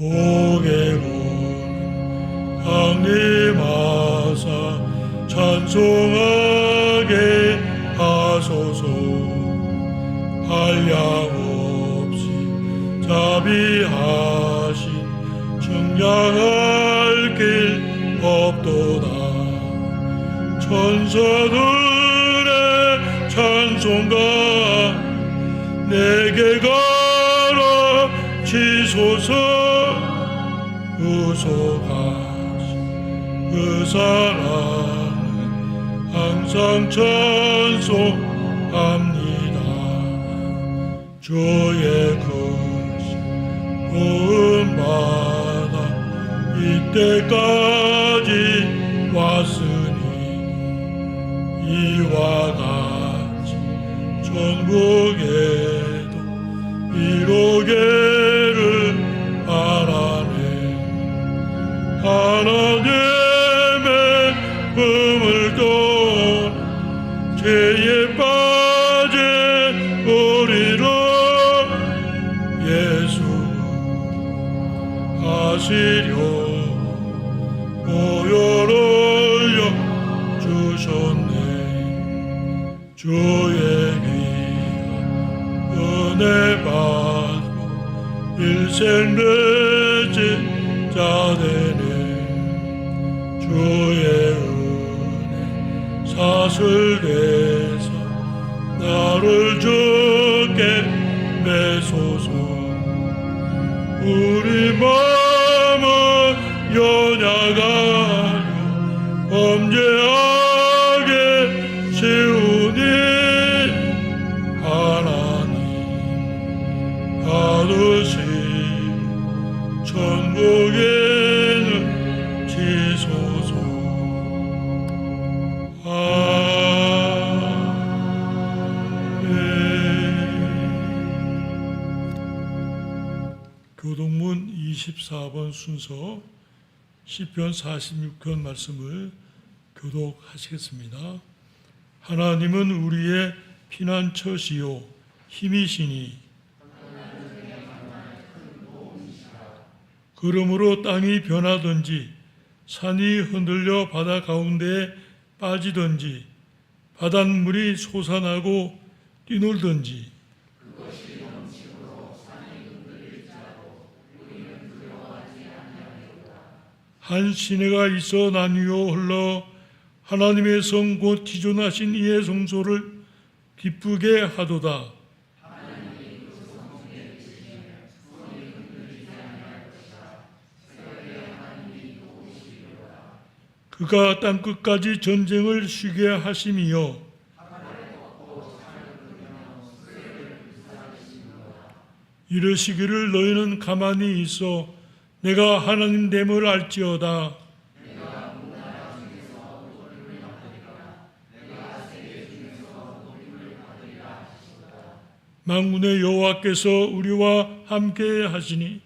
보게로는 강림하사 찬송하게 하소서. 한량없이 자비하신 증량할 길 없도다. 천사들의 찬송가 내게 가르치소서. 구속하신 그 사랑은 항상 찬송합니다. 주의 크신 구원받아 이때까지 왔으니 이와 같이 천국에도 이루기를 바라네. 하나님의 품을 떠나 죄에 빠진 우리를 예수 하시려 보혈을 주셨네. 주의 귀한 은혜 받고 일생 되지 자 되네. 주의 은혜 사슬돼서 나를 주께 매소서. 우리 마음은 연약하여 범죄하게 세우니 하나님 받으시고 천국에는 지소서. 교동문 24번 순서 시편 46편 말씀을 교독하시겠습니다. 하나님은 우리의 피난처시요 힘이시니 그러므로 땅이 변하든지 산이 흔들려 바다 가운데에 빠지든지 바닷물이 솟아나고 뛰놀든지 한 시내가 있어 나뉘어 흘러 하나님의 성 곧 기존하신 이의 성소를 기쁘게 하도다. 그가 땅끝까지 전쟁을 쉬게 하심이요 이르시기를 너희는 가만히 있어 내가 하나님 됨을 알지어다. 만군의 여호와께서 우리와 함께 하시니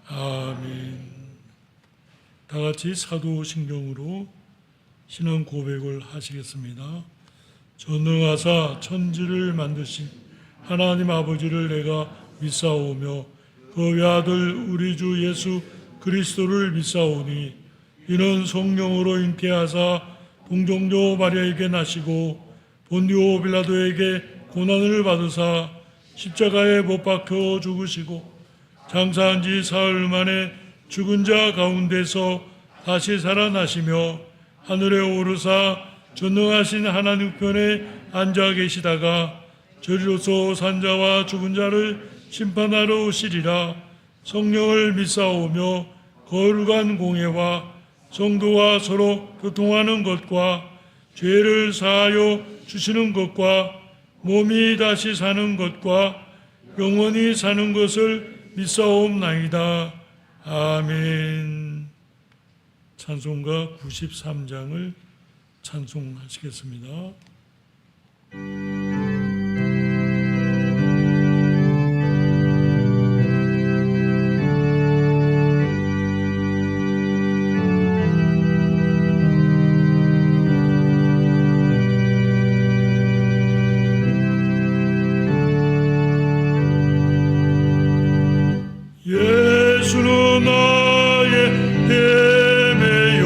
아멘. 다 같이 사도신경으로 신앙 고백을 하시겠습니다. 전능하사 천지를 만드신 하나님 아버지를 내가 믿사오며 그 외아들 우리 주 예수 그리스도를 믿사오니 이는 성령으로 잉태하사 동정녀 마리아에게 나시고 본디오 빌라도에게 고난을 받으사 십자가에 못 박혀 죽으시고 장사한 지 사흘 만에 죽은 자 가운데서 다시 살아나시며 하늘에 오르사 전능하신 하나님 우편에 앉아 계시다가 저리로서 산자와 죽은 자를 심판하러 오시리라. 성령을 믿사오며 거룩한 공예와 성도와 서로 교통하는 것과 죄를 사하여 주시는 것과 몸이 다시 사는 것과 영원히 사는 것을 믿사옵나이다. 아멘. 찬송가 93장을 찬송하시겠습니다. 나의 힘이요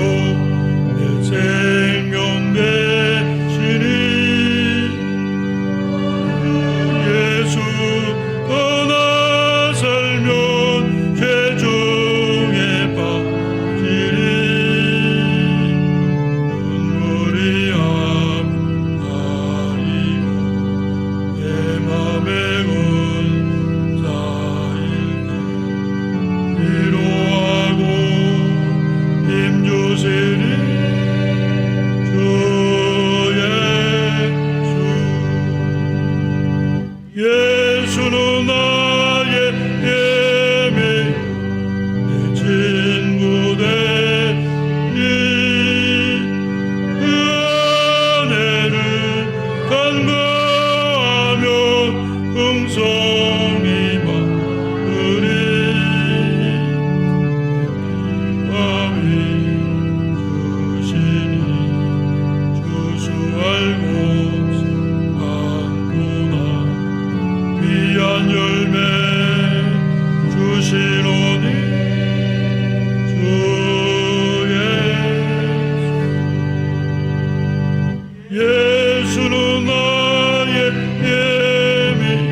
내 생명 되시니 예수 떠나 살면 죄중에 빠지리 눈물이 아파이고 내 맘에 쌓일 때 위로하고 힘주시니 주 예수 예수는 나의 힘이요 내 친구 되니 그 은혜를 간구하며 풍성히 받으리 밤이 주시니 주수할 곳 많구나 귀한 열매 주시노니 주 예수 예수는 나의 힘이요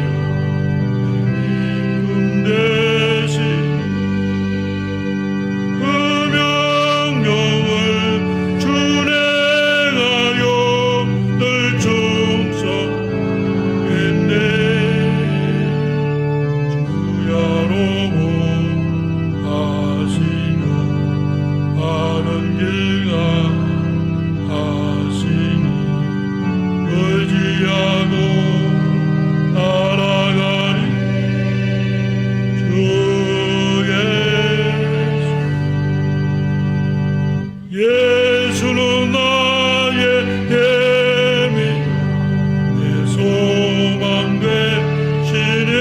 기쁨 되시니 그 명령을 준행하여 늘 충성했네 주야로 하시며 바른 길 가하시니 의지하고 따라가리 주 예수 예수는 나의 힘이요 내 소망 되시니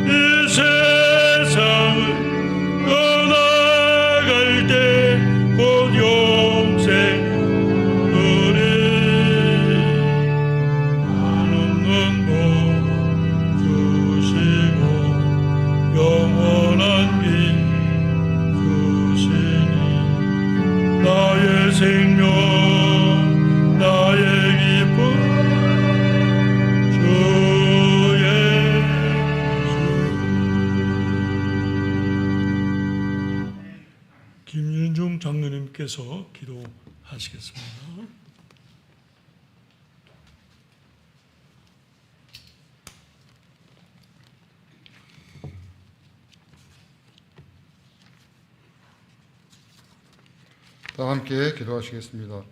이 세상을 떠나갈 때 곧 영생 우리 한없는 복 주시고 영원한 길 주시니 나의 생명 나의 기쁨 주 예수 김윤중 장로님께서 기도하시겠습니다. 다 함께 기도하시겠습니다.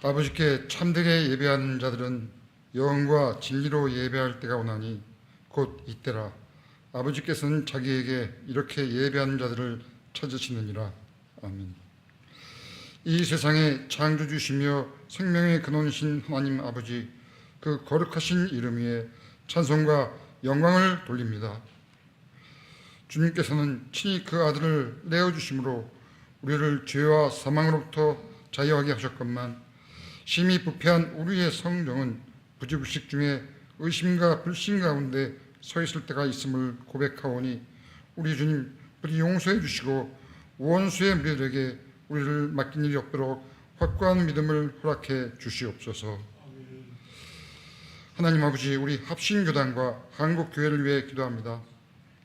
아버지께 참되게 예배하는 자들은 영과 진리로 예배할 때가 오나니 곧 이때라. 아버지께서는 자기에게 이렇게 예배하는 자들을 찾으시느니라. 아멘. 이 세상에 창조주시며 생명의 근원이신 하나님 아버지, 그 거룩하신 이름 위에 찬송과 영광을 돌립니다. 주님께서는 친히 그 아들을 내어주심으로 우리를 죄와 사망으로부터 자유하게 하셨건만 심히 부패한 우리의 성령은 부지불식 중에 의심과 불신 가운데 서 있을 때가 있음을 고백하오니 우리 주님 부디 용서해 주시고 원수의 무리들에게 우리를 맡긴 일이 없도록 확고한 믿음을 허락해 주시옵소서. 하나님 아버지, 우리 합신교단과 한국교회를 위해 기도합니다.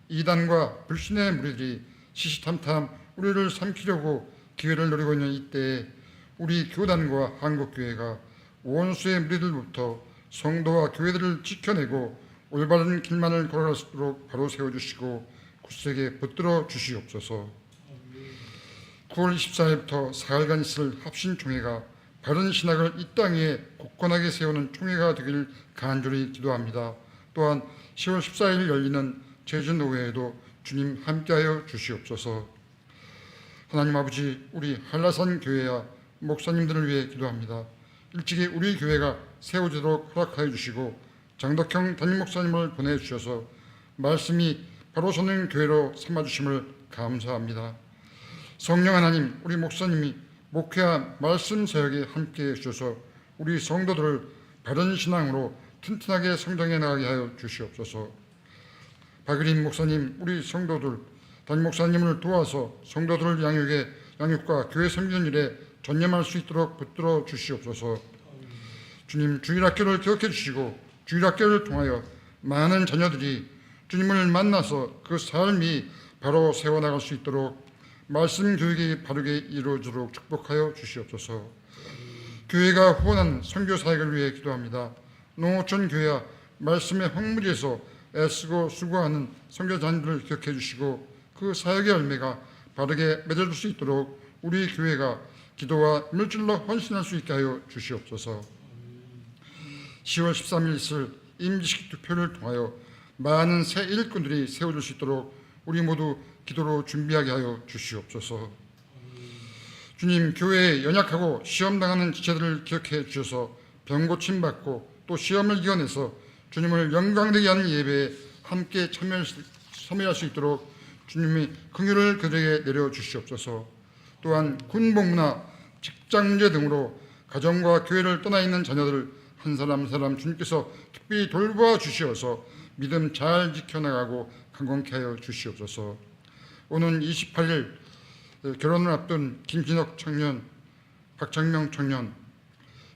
이단과 불신의 무리들이 시시탐탐 우리를 삼키려고 기회를 노리고 있는 이때에 우리 교단과 한국교회가 원수의 무리들로부터 성도와 교회들을 지켜내고 올바른 길만을 걸어갈 수 있도록 바로 세워주시고 굳세게 붙들어 주시옵소서. 9월 24일부터 사흘간 있을 합신총회가 바른 신학을 이 땅에 굳건하게 세우는 총회가 되길 간절히 기도합니다. 또한 10월 14일 열리는 제주노회에도 주님 함께하여 주시옵소서. 하나님 아버지, 우리 한라산 교회와 목사님들을 위해 기도합니다. 일찍이 우리 교회가 세워지도록 허락하여 주시고 장덕형 담임 목사님을 보내주셔서 말씀이 바로 서는 교회로 삼아주심을 감사합니다. 성령 하나님, 우리 목사님이 목회와 말씀 사역에 함께해 주셔서 우리 성도들을 바른 신앙으로 튼튼하게 성장해 나가게 하여 주시옵소서. 박일인 목사님, 우리 성도들, 담임 목사님을 도와서 성도들 양육과 교회 섬기는 일에 전념할 수 있도록 붙들어 주시옵소서. 주님, 주일학교를 기억해 주시고 주일학교를 통하여 많은 자녀들이 주님을 만나서 그 삶이 바로 세워나갈 수 있도록 말씀 교육이 바르게 이루어지도록 축복하여 주시옵소서. 교회가 후원한 선교 사역을 위해 기도합니다. 농어촌 교회와 말씀의 황무지에서 애쓰고 수고하는 선교자님들을 기억해 주시고 그 사역의 열매가 바르게 맺어질 수 있도록 우리 교회가 기도와 물질로 헌신할 수 있게 하여 주시옵소서. 10월 13일 있을 임시식 투표를 통하여 많은 새 일꾼들이 세워질 수 있도록 우리 모두 기도로 준비하게 하여 주시옵소서. 주님, 교회에 연약하고 시험당하는 지체들을 기억해 주셔서 병고침 받고 또 시험을 이겨내서 주님을 영광되게 하는 예배에 함께 참여할 수 있도록 주님의 긍휼을 그들에게 내려주시옵소서. 또한 군복무나 직장 문제 등으로 가정과 교회를 떠나 있는 자녀들 한 사람 한 사람 주님께서 특별히 돌보아 주시어서 믿음 잘 지켜나가고 강건케 하여 주시옵소서. 오는 28일 결혼을 앞둔 김진혁 청년, 박창명 청년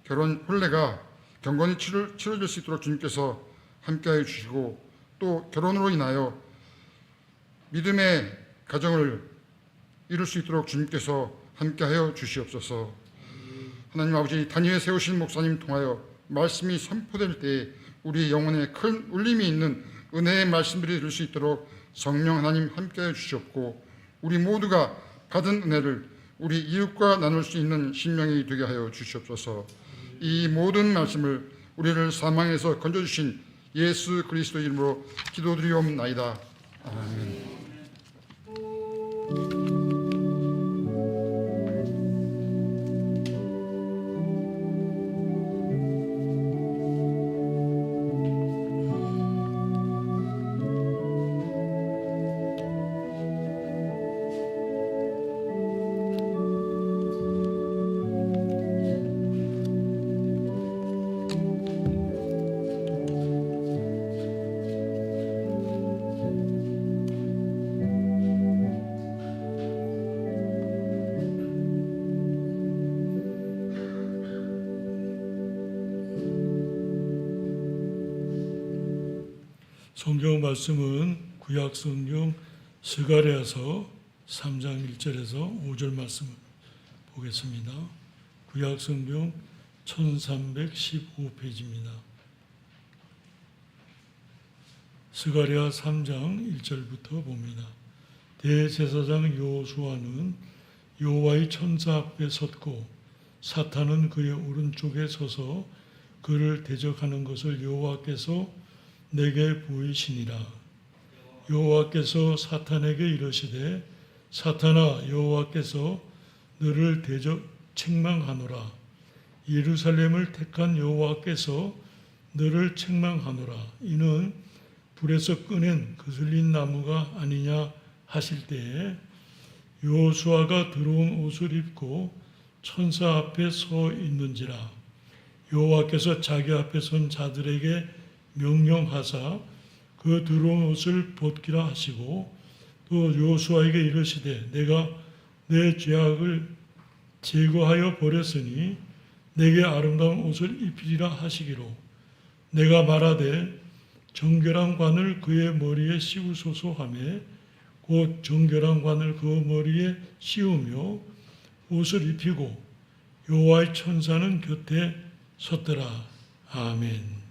결혼 혼례가 경건히 치러질 수 있도록 주님께서 함께하여 주시고 또 결혼으로 인하여 믿음의 가정을 이룰 수 있도록 주님께서 함께하여 주시옵소서. 하나님 아버지, 단위에 세우신 목사님 통하여 말씀이 선포될 때에 우리 영혼에 큰 울림이 있는 은혜의 말씀들이 될 수 있도록 성령 하나님 함께하여 주시옵고 우리 모두가 받은 은혜를 우리 이웃과 나눌 수 있는 심령이 되게 하여 주시옵소서. 이 모든 말씀을 우리를 사망에서 건져주신 예수 그리스도 이름으로 기도드리옵나이다. 아멘. 성경 말씀은 구약 성경 스가랴서 3장 1절에서 5절 말씀을 보겠습니다. 구약 성경 1315페이지입니다. 스가랴 3장 1절부터 봅니다. 대제사장 여호수아는 여호와의 천사 앞에 섰고 사탄은 그의 오른쪽에 서서 그를 대적하는 것을 여호와께서 내게 보이시니라. 여호와께서 사탄에게 이르시되 사탄아, 여호와께서 너를 대적 책망하노라. 예루살렘을 택한 여호와께서 너를 책망하노라. 이는 불에서 꺼낸 거슬린 나무가 아니냐 하실 때에 여호수아가 더러운 옷을 입고 천사 앞에 서 있는지라. 여호와께서 자기 앞에 선 자들에게 명령하사 그 더러운 옷을 벗기라 하시고 또 여호수아에게 이르시되 내가 내 죄악을 제거하여 버렸으니 내게 아름다운 옷을 입히리라 하시기로 내가 말하되 정결한 관을 그의 머리에 씌우소서 하매 곧 정결한 관을 그 머리에 씌우며 옷을 입히고 여호와의 천사는 곁에 섰더라. 아멘.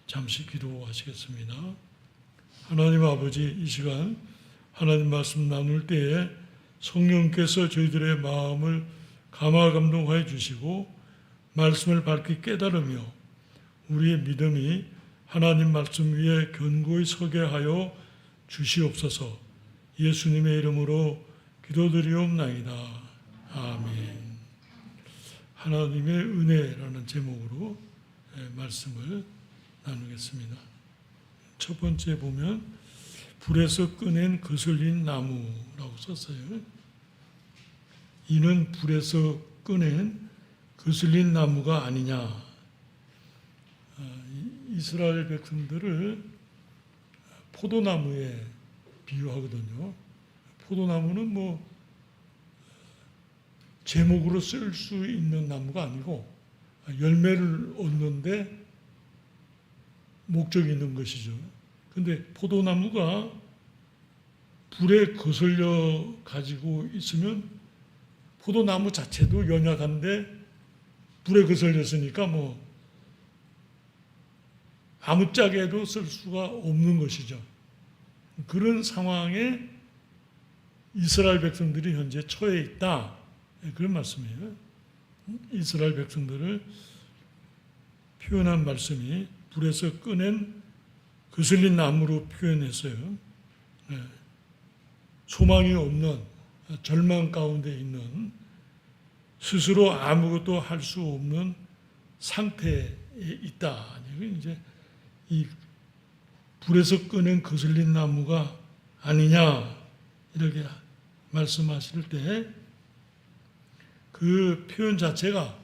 잠시 기도하시겠습니다. 하나님 아버지, 이 시간 하나님 말씀 나눌 때에 성령께서 저희들의 마음을 감화 감동하여 주시고 말씀을 밝히 깨달으며 우리의 믿음이 하나님 말씀 위에 견고히 서게 하여 주시옵소서. 예수님의 이름으로 기도드리옵나이다. 아멘. 하나님의 은혜라는 제목으로 말씀을 나누겠습니다. 첫 번째 보면 불에서 꺼낸 거슬린 나무라고 썼어요. 이는 불에서 꺼낸 거슬린 나무가 아니냐. 이스라엘 백성들을 포도나무에 비유하거든요. 포도나무는 뭐 제목으로 쓸 수 있는 나무가 아니고 열매를 얻는데 목적이 있는 것이죠. 근데 포도나무가 불에 거슬려 가지고 있으면 포도나무 자체도 연약한데 불에 거슬렸으니까 뭐 아무짝에도 쓸 수가 없는 것이죠. 그런 상황에 이스라엘 백성들이 현재 처해 있다. 그런 말씀이에요. 이스라엘 백성들을 표현한 말씀이 불에서 꺼낸 거슬린 나무로 표현했어요. 소망이 없는 절망 가운데 있는 스스로 아무것도 할 수 없는 상태에 있다. 이제 이 불에서 꺼낸 거슬린 나무가 아니냐 이렇게 말씀하실 때 그 표현 자체가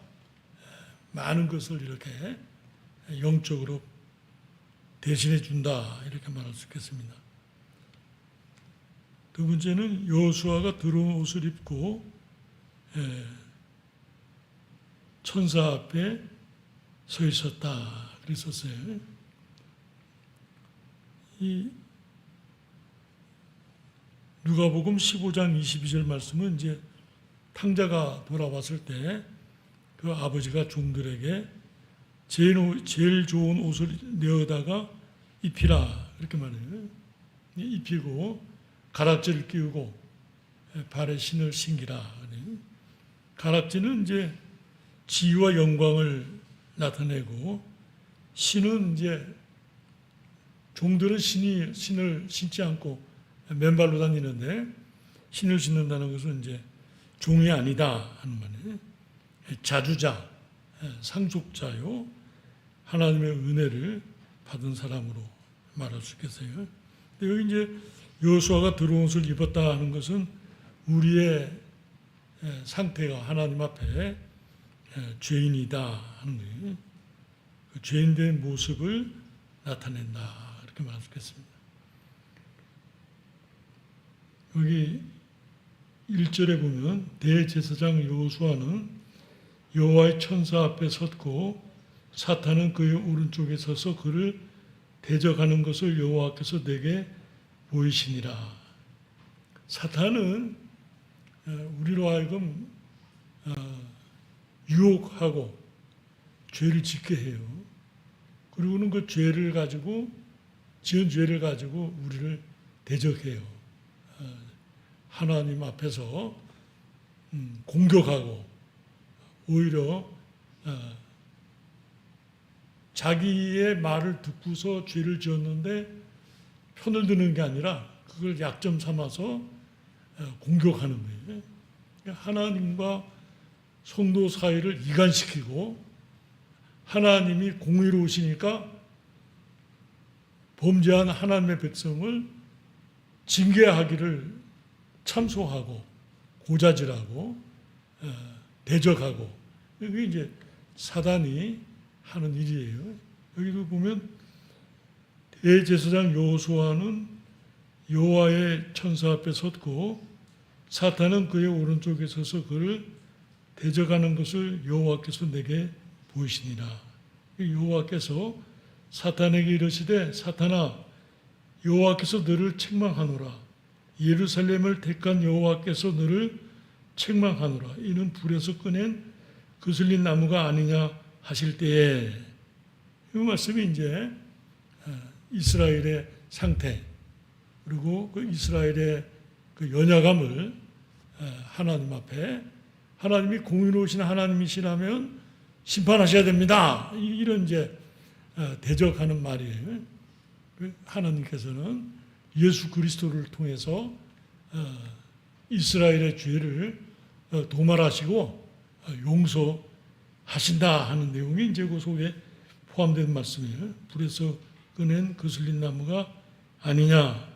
많은 것을 이렇게 영적으로 대신해 준다 이렇게 말할 수 있겠습니다. 두 번째는 여호수아가 더러운 옷을 입고 천사 앞에 서 있었다 그랬었어요. 이 누가복음 15장 22절 말씀은 이제 탕자가 돌아왔을 때 그 아버지가 종들에게 제일 좋은 옷을 내어다가 입히라 이렇게 말해요. 입히고 가락지를 끼우고 발에 신을 신기라. 가락지는 이제 지위와 영광을 나타내고 신은 이제 종들은 신을 신지 않고 맨발로 다니는데 신을 신는다는 것은 이제 종이 아니다 하는 말이에요. 자주자, 상속자요. 하나님의 은혜를 받은 사람으로 말할 수 있겠어요. 근데 여기 이제 여호수아가 더러운 옷을 입었다 하는 것은 우리의 상태가 하나님 앞에 죄인이다 하는 거예요. 그 죄인된 모습을 나타낸다 이렇게 말할 수 있겠습니다. 여기 1절에 보면 대제사장 여호수아는 여호와의 천사 앞에 섰고 사탄은 그의 오른쪽에 서서 그를 대적하는 것을 여호와께서 내게 보이시니라. 사탄은 우리로 하여금 유혹하고 죄를 짓게 해요. 그리고는 그 죄를 가지고 지은 죄를 가지고 우리를 대적해요. 하나님 앞에서 공격하고 오히려 자기의 말을 듣고서 죄를 지었는데 편을 드는 게 아니라 그걸 약점 삼아서 공격하는 거예요. 하나님과 성도 사이를 이간시키고 하나님이 공의로우시니까 범죄한 하나님의 백성을 징계하기를 참소하고 고자질하고 대적하고 이게 이제 사단이 하는 일이에요. 여기도 보면 대제사장 여호수아는 여호와의 천사 앞에 섰고 사탄은 그의 오른쪽에 서서 그를 대적하는 것을 여호와께서 내게 보이시니라. 여호와께서 사탄에게 이르시되 사탄아 여호와께서 너를 책망하노라. 예루살렘을 택한 여호와께서 너를 책망하노라. 이는 불에서 꺼낸 거슬린 나무가 아니냐 하실 때에 이 말씀이 이제 이스라엘의 상태 그리고 그 이스라엘의 그 연약함을 하나님 앞에 하나님이 공의로우신 하나님이시라면 심판하셔야 됩니다. 이런 이제 대적하는 말이에요. 하나님께서는 예수 그리스도를 통해서 이스라엘의 죄를 도말하시고 용서하신다 하는 내용이 이제 그 속에 포함된 말씀이에요. 불에서 꺼낸 거슬린 나무가 아니냐.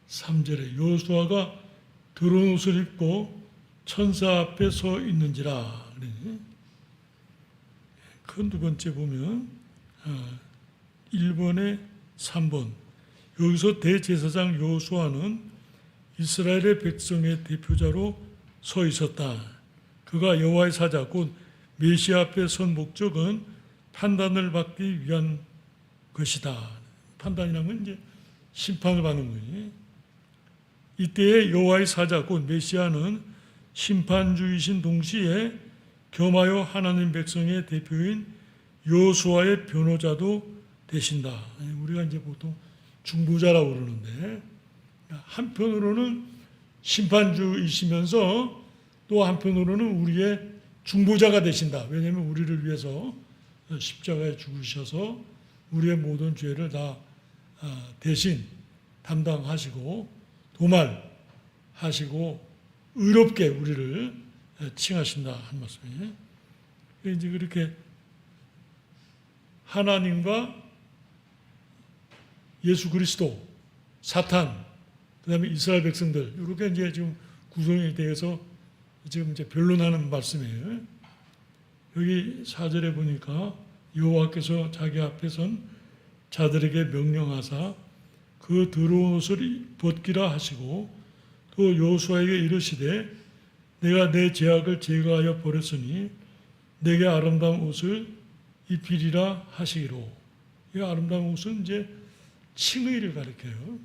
3절에 여호수아가 더러운 옷을 입고 천사 앞에 서 있는지라. 그 두 번째 보면 1번에 3번 여기서 대제사장 여호수아는 이스라엘의 백성의 대표자로 서 있었다. 그가 여호와의 사자 곧 메시아 앞에 선 목적은 판단을 받기 위한 것이다. 판단이라는 건 이제 심판을 받는 거지. 이때의 여호와의 사자 곧 메시아는 심판주이신 동시에 겸하여 하나님 백성의 대표인 여호수아의 변호자도 되신다. 우리가 이제 보통 중보자라고 그러는데 한편으로는 심판주이시면서 또 한편으로는 우리의 중보자가 되신다. 왜냐하면 우리를 위해서 십자가에 죽으셔서 우리의 모든 죄를 다 대신 담당하시고 도말하시고 의롭게 우리를 칭하신다 한 말씀이에요. 이제 그렇게 하나님과 예수 그리스도, 사탄, 그다음에 이스라엘 백성들 이렇게 이제 지금 구성에 대해서 지금 이제 변론하는 말씀이에요. 여기 4절에 보니까 여호와께서 자기 앞에 선 자들에게 명령하사 그 더러운 옷을 벗기라 하시고 또 여호수아에게 이르시되 내가 내 죄악을 제거하여 버렸으니 내게 아름다운 옷을 입히리라 하시기로. 이 아름다운 옷은 이제 칭의를 가리켜요.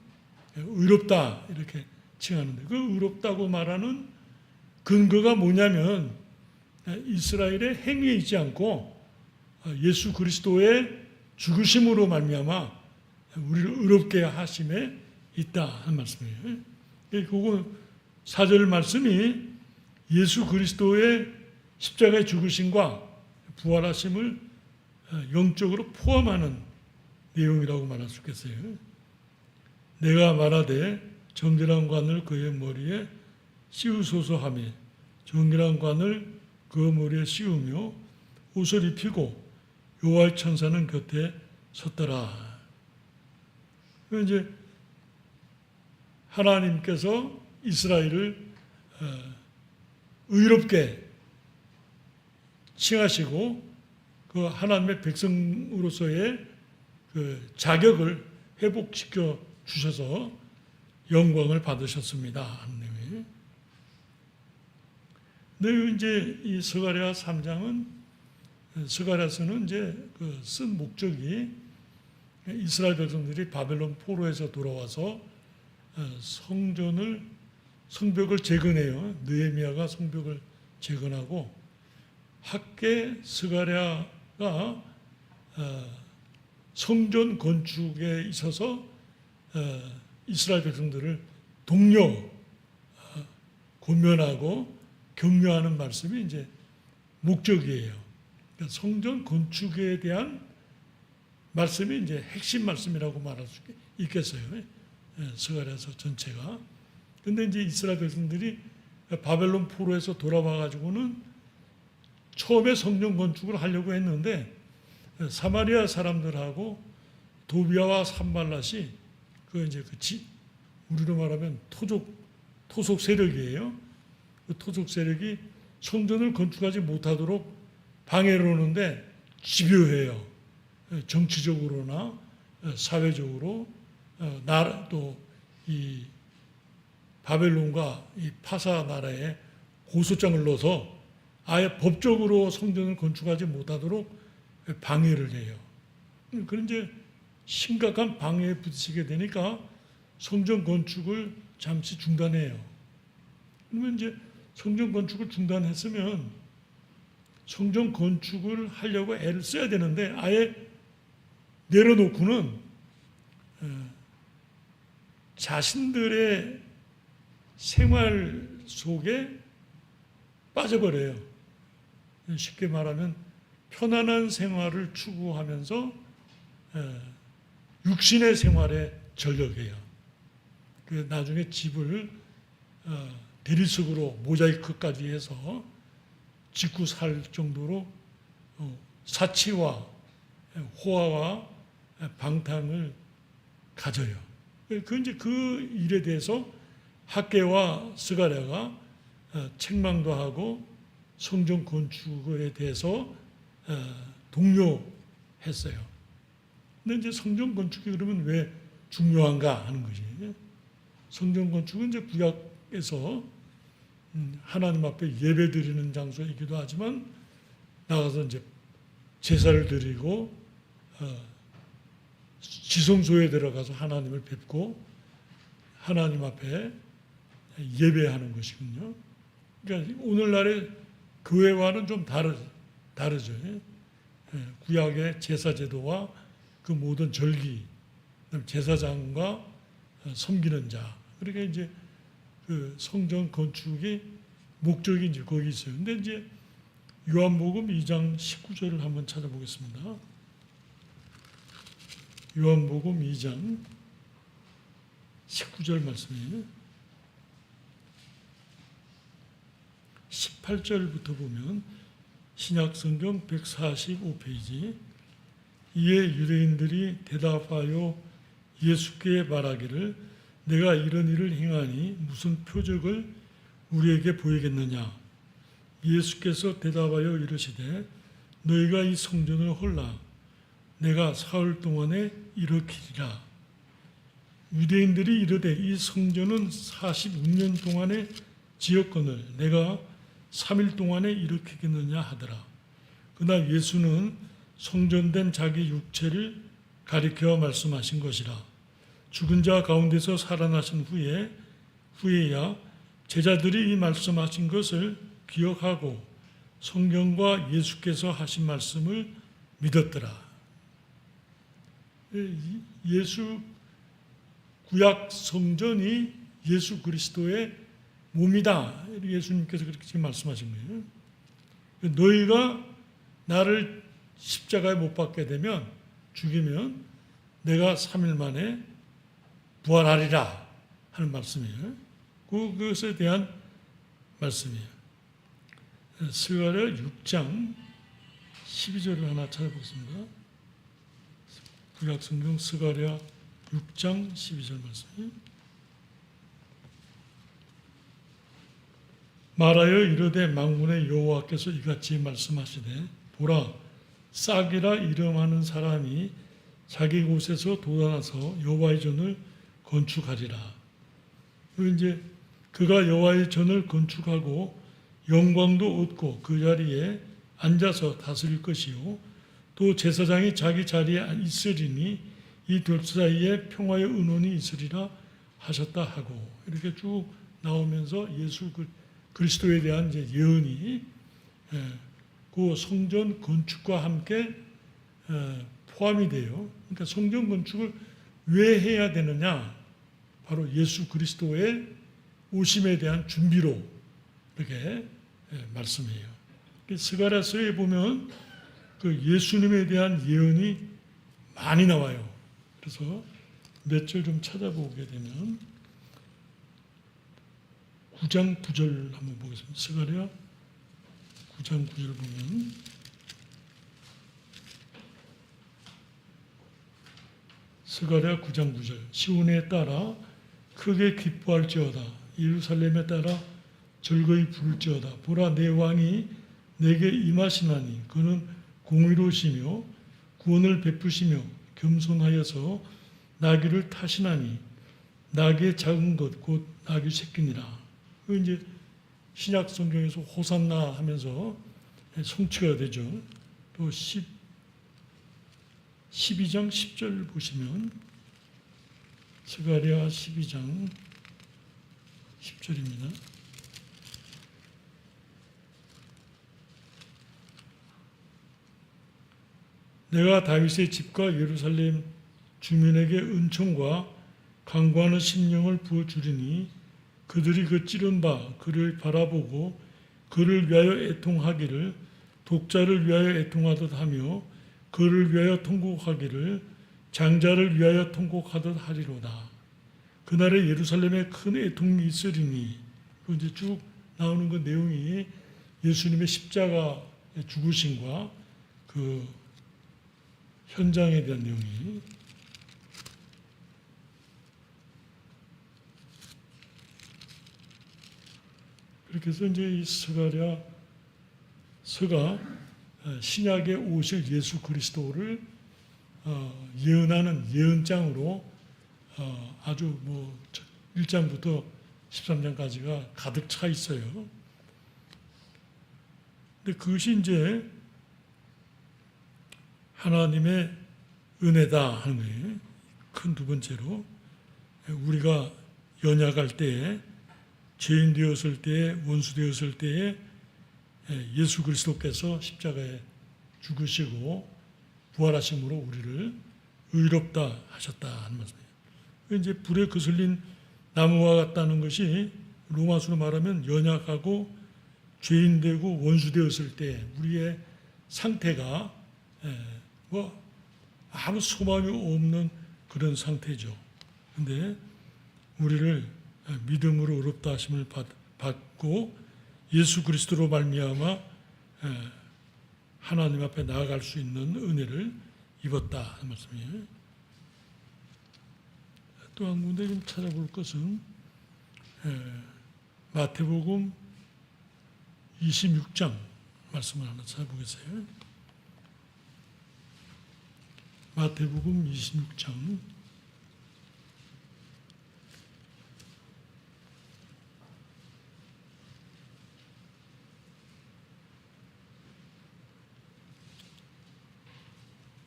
의롭다 이렇게 칭하는데 그 의롭다고 말하는 근거가 뭐냐면 이스라엘의 행위에 있지 않고 예수 그리스도의 죽으심으로 말미암아 우리를 의롭게 하심에 있다 한 말씀이에요. 그거 4절 말씀이 예수 그리스도의 십자가의 죽으심과 부활하심을 영적으로 포함하는 내용이라고 말할 수 있겠어요. 내가 말하되 정결한 관을 그의 머리에 씌우소서 하며 정결한 관을 그 머리에 씌우며 옷을 입히고 여호와의 천사는 곁에 섰더라. 이제 하나님께서 이스라엘을 의롭게 칭하시고 그 하나님의 백성으로서의 그 자격을 회복시켜 주셔서 영광을 받으셨습니다. 하나님이. 근데 이제 이 스가랴 3장은 스가랴서는 이제 그 쓴 목적이 이스라엘 백성들이 바벨론 포로에서 돌아와서 성벽을 재건해요. 느헤미야가 성벽을 재건하고 학계 스가랴가 성전 건축에 있어서 이스라엘 백성들을 독려, 권면하고 격려하는 말씀이 이제 목적이에요. 그러니까 성전 건축에 대한 말씀이 이제 핵심 말씀이라고 말할 수 있겠어요. 스가랴서 전체가. 근데 이제 이스라엘 백성들이 바벨론 포로에서 돌아와 가지고는 처음에 성전 건축을 하려고 했는데 사마리아 사람들하고 도비아와 산발랏이 우리로 말하면 토속 세력이에요. 그 토속 세력이 성전을 건축하지 못하도록 방해를 하는데 집요해요. 정치적으로나 사회적으로 또 이 바벨론과 이 파사 나라에 고소장을 넣어서 아예 법적으로 성전을 건축하지 못하도록 방해를 해요. 그런 이제 심각한 방해에 부딪히게 되니까 성전 건축을 잠시 중단해요. 그러면 이제 성전 건축을 중단했으면 성전 건축을 하려고 애를 써야 되는데 아예 내려놓고는 자신들의 생활 속에 빠져버려요. 쉽게 말하면 편안한 생활을 추구하면서 육신의 생활에 전력해요. 그 나중에 집을 대리석으로 모자이크까지 해서 짓고 살 정도로 사치와 호화와 방탕을 가져요. 그 일에 대해서 학개와 스가랴가 책망도 하고 성전 건축에 대해서 독려했어요. 근데 이제 성전 건축이 그러면 왜 중요한가 하는 것이, 성전 건축은 이제 구약에서 하나님 앞에 예배 드리는 장소이기도 하지만 나가서 이제 제사를 드리고 지성소에 들어가서 하나님을 뵙고 하나님 앞에 예배하는 것이군요. 그러니까 오늘날의 교회와는 좀 다르죠. 구약의 제사 제도와 그 모든 절기, 제사장과 섬기는 자. 그러니까 이제 그 성전 건축의 목적이 이제 거기 있어요. 근데 이제 요한복음 2장 19절을 한번 찾아보겠습니다. 요한복음 2장 19절 말씀이에요. 18절부터 보면 신약성경 145페이지, 이에 유대인들이 대답하여 예수께 말하기를 내가 이런 일을 행하니 무슨 표적을 우리에게 보이겠느냐. 예수께서 대답하여 이르시되 너희가 이 성전을 헐라 내가 사흘 동안에 일으키리라. 유대인들이 이르되 이 성전은 46년 동안에 지었거늘 내가 3일 동안에 일으키겠느냐 하더라. 그러나 예수는 성전된 자기 육체를 가리켜 말씀하신 것이라. 죽은 자 가운데서 살아나신 후에야 제자들이 이 말씀하신 것을 기억하고 성경과 예수께서 하신 말씀을 믿었더라. 예수 구약 성전이 예수 그리스도의 몸이다. 예수님께서 그렇게 지금 말씀하신 거예요. 너희가 나를 십자가에 못 박게 되면, 죽이면 내가 3일 만에 부활하리라 하는 말씀이에요. 그것에 대한 말씀이에요. 스가랴 6장 12절을 하나 찾아보겠습니다. 구약성경 스가랴 6장 12절 말씀이에요. 말하여 이르되 만군의 여호와께서 이같이 말씀하시되 보라 싹이라 이름하는 사람이 자기 곳에서 돋아나서 여호와의 전을 건축하리라. 이제 그가 여호와의 전을 건축하고 영광도 얻고 그 자리에 앉아서 다스릴 것이요 또 제사장이 자기 자리에 있으리니 이 둘 사이에 평화의 은원이 있으리라 하셨다 하고, 이렇게 쭉 나오면서 예수 그리스도에 대한 이제 예언이 그 성전 건축과 함께 포함이 돼요. 그러니까 성전 건축을 왜 해야 되느냐? 바로 예수 그리스도의 오심에 대한 준비로 이렇게 말씀해요. 스가랴서에 보면 그 예수님에 대한 예언이 많이 나와요. 그래서 몇 절 좀 찾아보게 되면 9장 9절 한번 보겠습니다. 스가랴 9장 9절 보면 스가랴 9장 9절 시온에 따라 크게 기뻐할지어다 예루살렘에 따라 즐거이 부를지어다 보라 내 왕이 내게 임하시나니 그는 공의로우시며 구원을 베푸시며 겸손하여서 나귀를 타시나니 나귀의 작은 것 곧 나귀 새끼니라. 그 이제 신약 성경에서 호산나 하면서 성취가 되죠. 또 12장 10절 보시면 스가랴 12장 10절입니다. 내가 다윗의 집과 예루살렘 주민에게 은총과 강구하는 심령을 부어주리니 그들이 그 찌른 바 그를 바라보고 그를 위하여 애통하기를 독자를 위하여 애통하듯 하며 그를 위하여 통곡하기를 장자를 위하여 통곡하듯 하리로다. 그날에 예루살렘에 큰 애통이 있으리니, 이제 쭉 나오는 그 내용이 예수님의 십자가 죽으심과 그 현장에 대한 내용이. 그렇게 해서 이제 이 스가 신약에 오실 예수 그리스도를 예언하는 예언장으로 아주 1장부터 13장까지가 가득 차 있어요. 근데 그것이 이제 하나님의 은혜다 하는 거예요. 큰 두 번째로 우리가 연약할 때에, 죄인 되었을 때에, 원수 되었을 때에 예수 그리스도께서 십자가에 죽으시고 부활하심으로 우리를 의롭다 하셨다 하는 말씀이에요. 이제 불에 거슬린 나무와 같다는 것이 로마서로 말하면 연약하고 죄인 되고 원수 되었을 때 우리의 상태가 아무 소망이 없는 그런 상태죠. 그런데 우리를 믿음으로 의롭다 하심을 받고 예수 그리스도로 말미암아 하나님 앞에 나아갈 수 있는 은혜를 입었다 하는 말씀이에요. 또 한 군데 좀 찾아볼 것은 마태복음 26장 말씀을 하나 찾아보겠어요. 마태복음 26장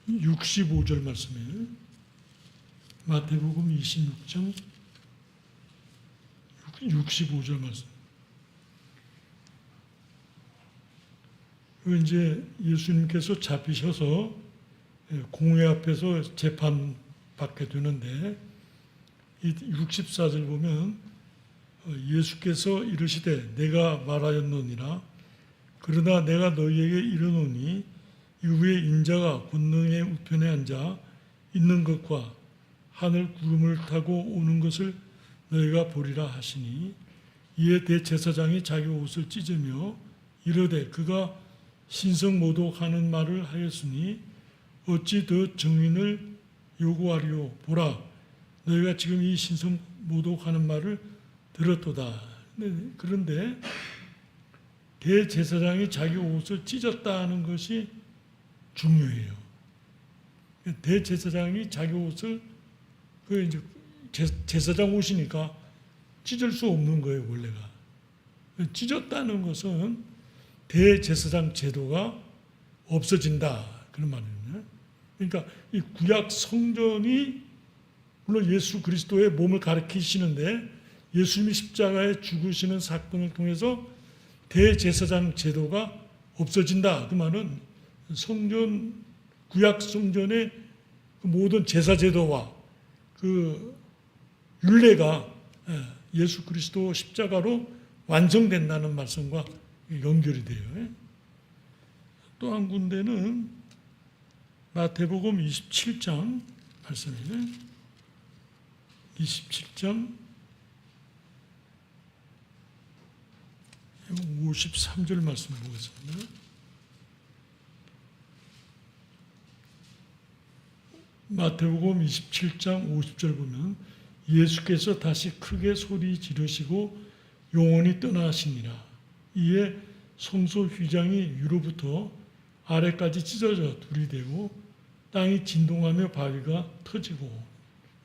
65절 말씀이에요. 마태복음 26장 65절 말씀. 이제 예수님께서 잡히셔서 공회 앞에서 재판받게 되는데 이 64절 보면 예수께서 이르시되 내가 말하였느니라 그러나 내가 너희에게 이르노니 이후에 인자가 권능의 우편에 앉아 있는 것과 하늘 구름을 타고 오는 것을 너희가 보리라 하시니 이에 대제사장이 자기 옷을 찢으며 이르되 그가 신성모독하는 말을 하였으니 어찌 더 증인을 요구하리요 보라 너희가 지금 이 신성모독하는 말을 들었도다. 그런데 대제사장이 자기 옷을 찢었다는 것이 중요해요. 대제사장이 자기 옷을 이제 제사장 옷이니까 찢을 수 없는 거예요, 원래가. 찢었다는 것은 대제사장 제도가 없어진다 그런 말이에요. 그러니까 이 구약 성전이 물론 예수 그리스도의 몸을 가리키시는데 예수님이 십자가에 죽으시는 사건을 통해서 대제사장 제도가 없어진다. 그 말은 성전 구약 성전의 그 모든 제사 제도와 그 율례가 예수 그리스도 십자가로 완성된다는 말씀과 연결이 돼요. 또 한 군데는 마태복음 27장 말씀이에요. 27장 53절 말씀 보겠습니다. 마태복음 27장 50절 보면 예수께서 다시 크게 소리 지르시고 영원히 떠나시니라. 이에 성소 휘장이 위로부터 아래까지 찢어져 둘이 되고 땅이 진동하며 바위가 터지고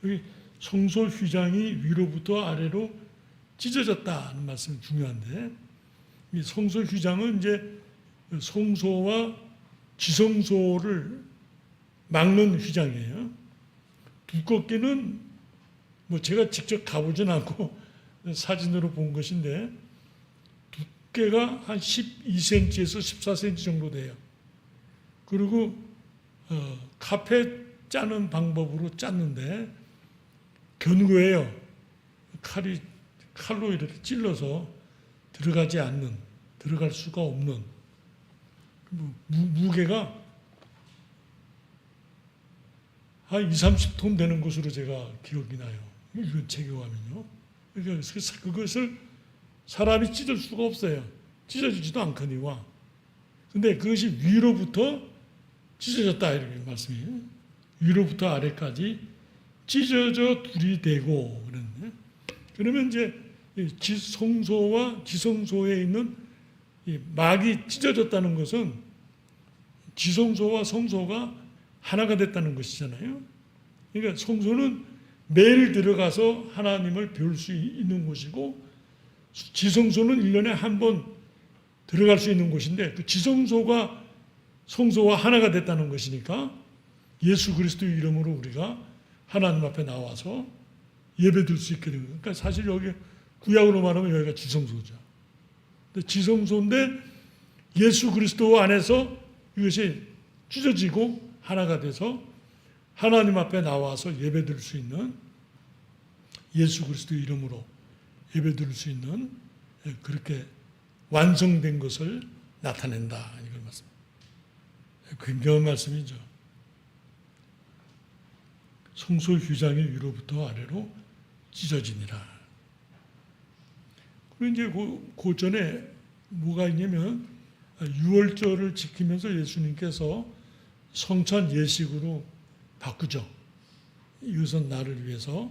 여기 성소 휘장이 위로부터 아래로 찢어졌다는 말씀이 중요한데 이 성소 휘장은 이제 성소와 지성소를 막는 휘장이에요. 두껍기는 제가 직접 가보진 않고 사진으로 본 것인데 두께가 한 12cm에서 14cm 정도 돼요. 그리고 카페 짜는 방법으로 짰는데 견고해요. 칼로 이렇게 찔러서 들어갈 수가 없는 무게가 한 20-30톤 되는 것으로 제가 기억이 나요. 이건 체교하면요. 그러니까 그것을 사람이 찢을 수가 없어요. 찢어지지도 않거니와. 근데 그것이 위로부터 찢어졌다 이렇게 말씀이에요. 위로부터 아래까지 찢어져 둘이 되고 그러는데 그러면 이제 성소와 지성소에 있는 이 막이 찢어졌다는 것은 지성소와 성소가 하나가 됐다는 것이잖아요. 그러니까 성소는 매일 들어가서 하나님을 배울 수 있는 곳이고, 지성소는 1년에 한 번 들어갈 수 있는 곳인데, 그 지성소가 성소와 하나가 됐다는 것이니까 예수 그리스도의 이름으로 우리가 하나님 앞에 나와서 예배드릴 수 있게 되는 거예요. 그러니까 사실 여기 구약으로 말하면 여기가 지성소죠. 근데 지성소인데 예수 그리스도 안에서 이것이 찢어지고 하나가 돼서 하나님 앞에 나와서 예배드릴 수 있는, 예수 그리스도의 이름으로 예배드릴 수 있는, 그렇게 완성된 것을 나타낸다, 이걸 말씀입니다. 굉장한 말씀이죠. 성소 휴장이 위로부터 아래로 찢어지니라. 그리고 이제 그 전에 뭐가 있냐면, 유월절을 지키면서 예수님께서 성찬 예식으로 바꾸죠. 이것은 나를 위해서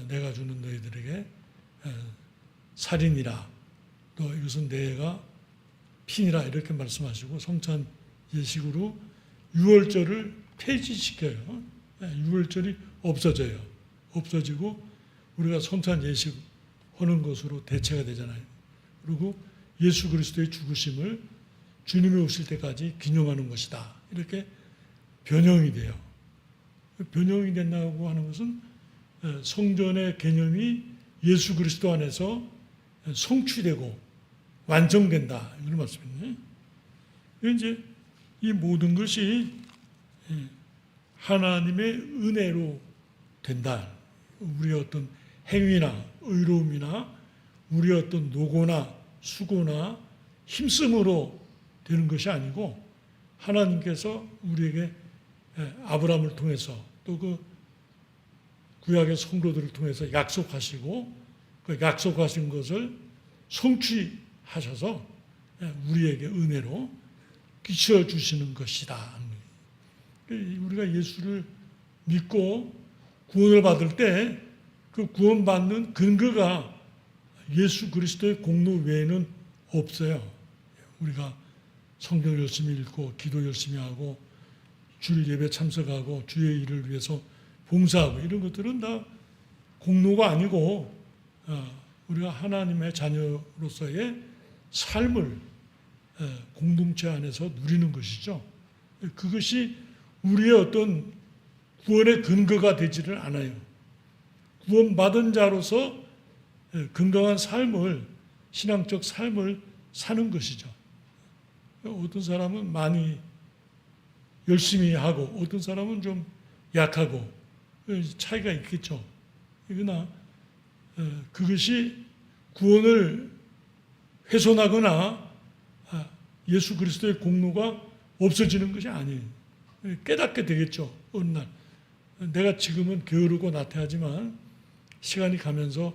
내가 주는 너희들에게 살이니라, 또 이것은 내가 피니라, 이렇게 말씀하시고 성찬 예식으로 유월절을 폐지시켜요. 유월절이 없어져요. 없어지고 우리가 성찬 예식 하는 것으로 대체가 되잖아요. 그리고 예수 그리스도의 죽으심을 주님이 오실 때까지 기념하는 것이다, 이렇게 변형이 돼요. 변형이 된다고 하는 것은 성전의 개념이 예수 그리스도 안에서 성취되고 완성된다, 이런 말씀이에요. 이제 이 모든 것이 하나님의 은혜로 된다. 우리의 어떤 행위나 의로움이나 우리의 어떤 노고나 수고나 힘쓰므로 되는 것이 아니고, 하나님께서 우리에게 아브라함을 통해서 또 그 구약의 성도들을 통해서 약속하시고, 그 약속하신 것을 성취하셔서 우리에게 은혜로 끼쳐 주시는 것이다. 우리가 예수를 믿고 구원을 받을 때 그 구원받는 근거가 예수 그리스도의 공로 외에는 없어요. 우리가 성경 열심히 읽고 기도 열심히 하고 주일 예배 참석하고 주의 일을 위해서 봉사하고 이런 것들은 다 공로가 아니고 우리가 하나님의 자녀로서의 삶을 공동체 안에서 누리는 것이죠. 그것이 우리의 어떤 구원의 근거가 되지를 않아요. 구원받은 자로서 건강한 삶을, 신앙적 삶을 사는 것이죠. 어떤 사람은 많이 열심히 하고 어떤 사람은 좀 약하고 차이가 있겠죠. 그러나 그것이 구원을 훼손하거나 예수 그리스도의 공로가 없어지는 것이 아니에요. 깨닫게 되겠죠. 어느 날 내가 지금은 게으르고 나태하지만 시간이 가면서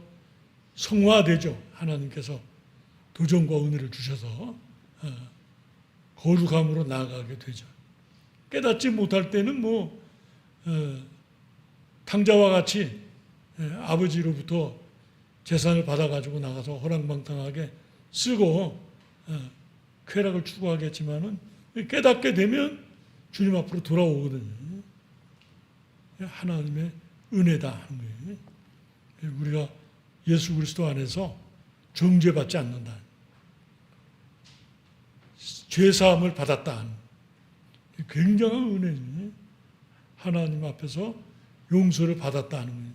성화되죠. 하나님께서 도전과 은혜를 주셔서 거룩함으로 나아가게 되죠. 깨닫지 못할 때는 탕자와 같이 아버지로부터 재산을 받아가지고 나가서 허랑방탕하게 쓰고 쾌락을 추구하겠지만은 깨닫게 되면 주님 앞으로 돌아오거든요. 하나님의 은혜다 하는 거예요. 우리가 예수 그리스도 안에서 정죄받지 않는다, 죄사함을 받았다, 굉장한 은혜니 하나님 앞에서 용서를 받았다 하는 거예요.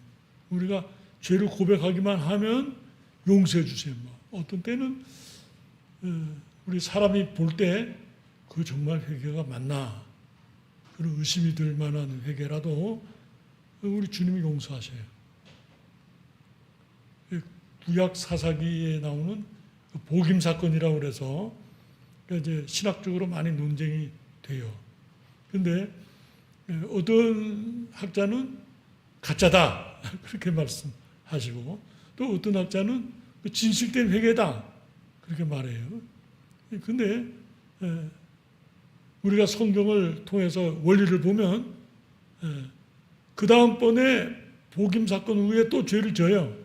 우리가 죄를 고백하기만 하면 용서해 주세요. 어떤 때는 우리 사람이 볼 때 그 정말 회개가 맞나 그런 의심이 들 만한 회개라도 우리 주님이 용서하셔요. 구약 사사기에 나오는 복임 사건이라고 그래서 이제 신학적으로 많이 논쟁이 돼요. 그런데 어떤 학자는 가짜다 그렇게 말씀하시고, 또 어떤 학자는 진실된 회개다 그렇게 말해요. 그런데 우리가 성경을 통해서 원리를 보면 그 다음번에 복임 사건 후에 또 죄를 져요.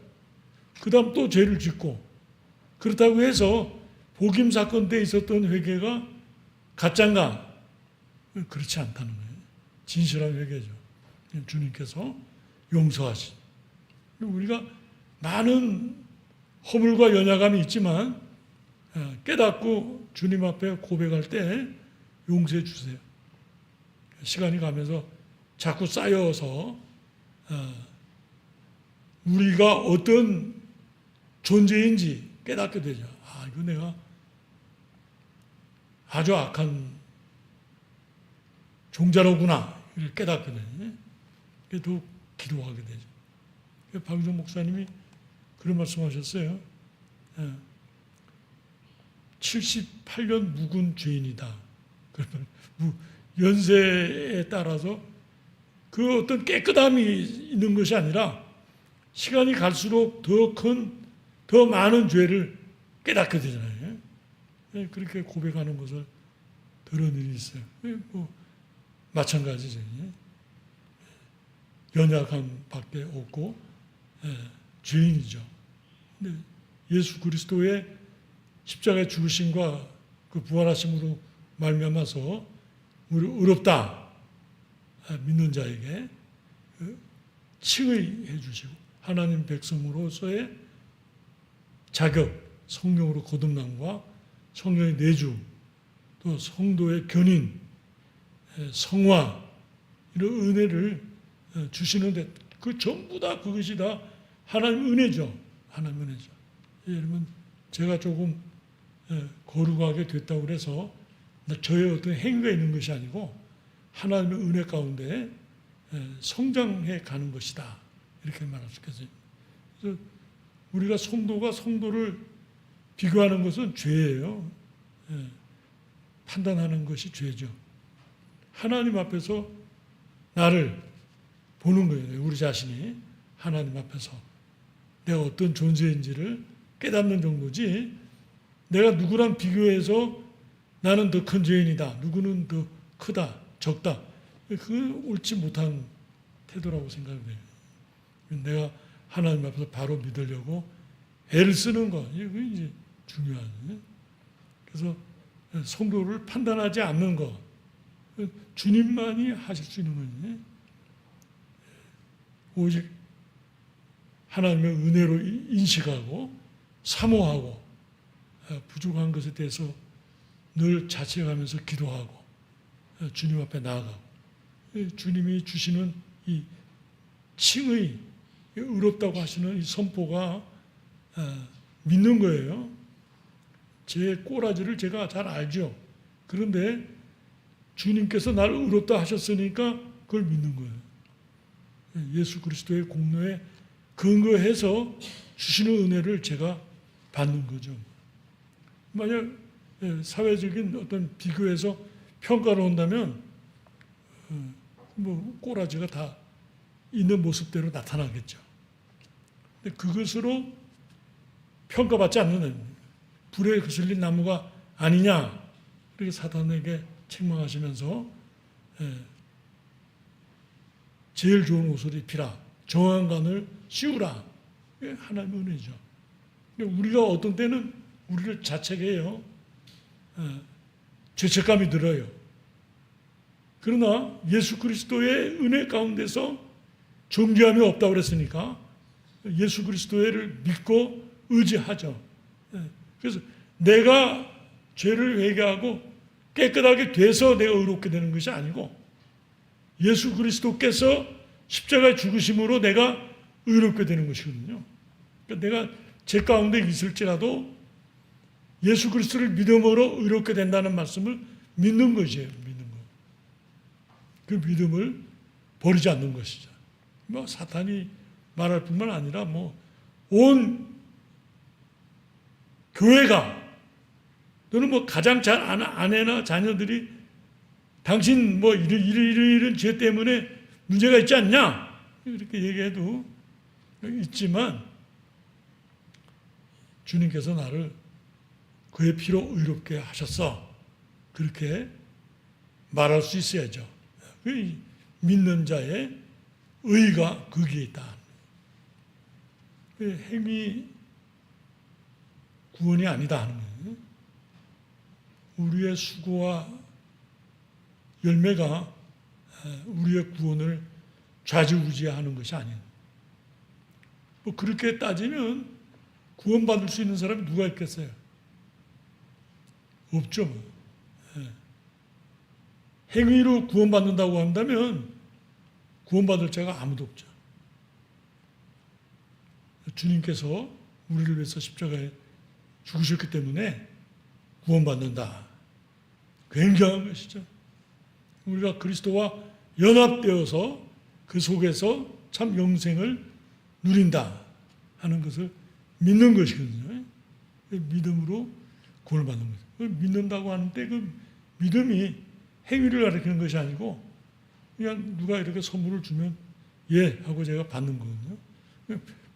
그 다음 또 죄를 짓고, 그렇다고 해서 복임 사건 때 있었던 회개가 가짜인가? 그렇지 않다는 거예요. 진실한 회개죠. 주님께서 용서하신. 우리가 많은 허물과 연약함이 있지만 깨닫고 주님 앞에 고백할 때 용서해 주세요. 시간이 가면서 자꾸 쌓여서 우리가 어떤 존재인지 깨닫게 되죠. 이거 내가 아주 악한 종자로구나 이를 깨닫게 되네. 더 기도하게 되죠. 박유정 목사님이 그런 말씀하셨어요. 78년 묵은 죄인이다. 그러면 연세에 따라서 그 어떤 깨끗함이 있는 것이 아니라 시간이 갈수록 더 많은 죄를 깨닫게 되잖아요. 그렇게 고백하는 것을 들은 일이 있어요. 마찬가지죠. 연약함밖에 없고 죄인이죠. 근데 예수 그리스도의 십자가의 죽으심과 그 부활하심으로 말미암아서 우리 의롭다 믿는 자에게 칭의해 주시고 하나님 백성으로서의 자격, 성령으로 거듭남과 성령의 내주, 또 성도의 견인, 성화 이런 은혜를 주시는데 그 전부 다 그것이 다 하나님 은혜죠. 하나님 은혜죠. 여러분 제가 조금 거룩하게 됐다고 그래서 저의 어떤 행위가 있는 것이 아니고 하나님의 은혜 가운데 성장해 가는 것이다. 이렇게 말할 수 있겠어요. 그래서 우리가 성도가 성도를 비교하는 것은 죄예요. 판단하는 것이 죄죠. 하나님 앞에서 나를 보는 거예요. 우리 자신이 하나님 앞에서 내가 어떤 존재인지를 깨닫는 정도지 내가 누구랑 비교해서 나는 더 큰 죄인이다. 누구는 더 크다. 적다. 그건 옳지 못한 태도라고 생각돼요. 내가 하나님 앞에서 바로 믿으려고 애를 쓰는 것. 이게 이제 중요하죠. 그래서 성도를 판단하지 않는 것. 주님만이 하실 수 있는 거지. 오직 하나님의 은혜로 인식하고 사모하고 부족한 것에 대해서 늘 자책하면서 기도하고 주님 앞에 나아가고 주님이 주시는 이 칭의 의롭다고 하시는 이 선포가 믿는 거예요. 제 꼬라지를 제가 잘 알죠. 그런데 주님께서 나를 의롭다 하셨으니까 그걸 믿는 거예요. 예수 그리스도의 공로에 근거해서 주시는 은혜를 제가 받는 거죠. 만약 사회적인 어떤 비교에서 평가를 한다면 꼬라지가 다 있는 모습대로 나타나겠죠. 근데 그것으로 평가받지 않는 불에 거슬린 나무가 아니냐 이렇게 사탄에게 책망하시면서 제일 좋은 옷을 입히라 정한간을 씌우라 하나님의 은혜죠. 우리가 어떤 때는 우리를 자책해요. 죄책감이 들어요. 그러나 예수 그리스도의 은혜 가운데서 정죄함이 없다고 그랬으니까 예수 그리스도를 믿고 의지하죠. 그래서 내가 죄를 회개하고 깨끗하게 돼서 내가 의롭게 되는 것이 아니고 예수 그리스도께서 십자가의 죽으심으로 내가 의롭게 되는 것이거든요. 그러니까 내가 죄 가운데 있을지라도 예수 그리스도를 믿음으로 의롭게 된다는 말씀을 믿는 것이에요. 믿는 거. 그 믿음을 버리지 않는 것이죠. 사탄이 말할 뿐만 아니라 온 교회가 또는 가장 잘 아는 아내나 자녀들이 당신 이런 죄 때문에 문제가 있지 않냐 이렇게 얘기해도 있지만 주님께서 나를 그의 피로 의롭게 하셨어. 그렇게 말할 수 있어야죠. 믿는 자의 의가 거기에 있다. 행위 구원이 아니다 하는 거예요. 우리의 수고와 열매가 우리의 구원을 좌지우지하는 것이 아니에요. 뭐 그렇게 따지면 구원받을 수 있는 사람이 누가 있겠어요? 없죠. 뭐. 행위로 구원받는다고 한다면 구원받을 자가 아무도 없죠. 주님께서 우리를 위해서 십자가에 죽으셨기 때문에 구원받는다. 굉장한 것이죠. 우리가 그리스도와 연합되어서 그 속에서 참 영생을 누린다 하는 것을 믿는 것이거든요. 믿음으로 구원을 받는 거죠. 믿는다고 하는데 그 믿음이 행위를 가리키는 것이 아니고 그냥 누가 이렇게 선물을 주면 예 하고 제가 받는 거거든요.